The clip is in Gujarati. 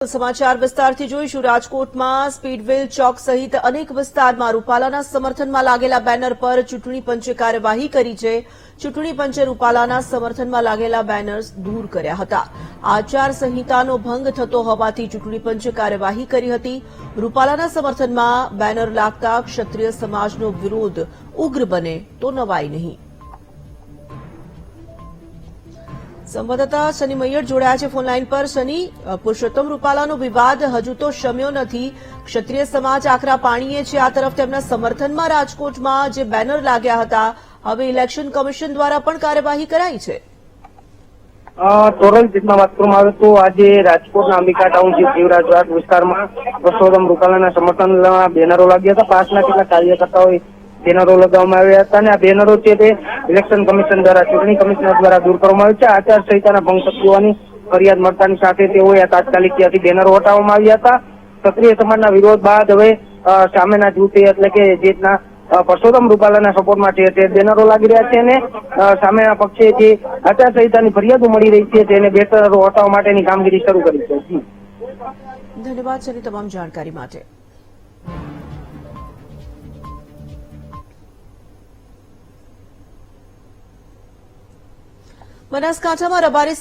સમાચાર વિસ્તારથી જોઈશું। રાજકોટમાં સ્પીડવેલ ચોક સહિત અનેક વિસ્તારમાં રૂપાલાના સમર્થનમાં લાગેલા બેનર પર ચૂંટણી પંચે કાર્યવાહી કરી છે। ચૂંટણી પંચે રૂપાલાના સમર્થનમાં લાગેલા બેનર્સ દૂર કર્યા હતા। આચારસંહિતાનો ભંગ થતો હોવાથી ચૂંટણી પંચે કાર્યવાહી કરી હતી। રૂપાલાના સમર્થનમાં બેનર લાગતા ક્ષત્રિય સમાજનો વિરોધ ઉગ્ર બને તો નવાઈ નહીં। સંવાદદાતા શનિ મૈયર જોડાયા છે ફોનલાઈન પર। શનિ, પુરુષોત્તમ રૂપાલાનો વિવાદ હજુ તો શમ્યો નથી। ક્ષત્રિય સમાજ આકરા પાણીએ છે। આ તરફ તેમના સમર્થનમાં રાજકોટમાં જે બેનર લાગ્યા હતા, હવે ઇલેક્શન કમિશન દ્વારા પણ કાર્યવાહી કરાઈ છે। તોરલ જીતમાં વાત કરવામાં આવે તો આજે રાજકોટના અંબિકા ટાઉનશીપ જીવરાજ વિસ્તારમાં પુરુષોત્તમ રૂપાલાના સમર્થનમાં બેનરો લાગ્યા હતા। પાસના કેટલાક કાર્યકર્તાઓએ બેનરો લગાવવામાં આવ્યા હતા અને આ બેનરો છે તે ઇલેક્શન કમિશન દ્વારા, ચૂંટણી કમિશનર દ્વારા દૂર કરવામાં આવ્યા છે। આચારસંહિતાના ભંગ થતી હોવાની ફરિયાદ મળતાની સાથે તેઓએ તાત્કાલિક ત્યાંથી બેનરો હટાવવામાં આવ્યા હતા। ક્ષત્રિય સમાજના વિરોધ બાદ હવે સામેના જૂથે એટલે કે જેના પુરુષોત્તમ રૂપાલાના સપોર્ટમાં છે તે બેનરો લાગી રહ્યા છે અને સામેના પક્ષે જે આચારસંહિતાની ફરિયાદો મળી રહી છે તેને બેનરો હટાવવા માટેની કામગીરી શરૂ કરી છે। ધન્યવાદ સની તમામ જાણકારી માટે। બનાસકાંઠામાં રબારી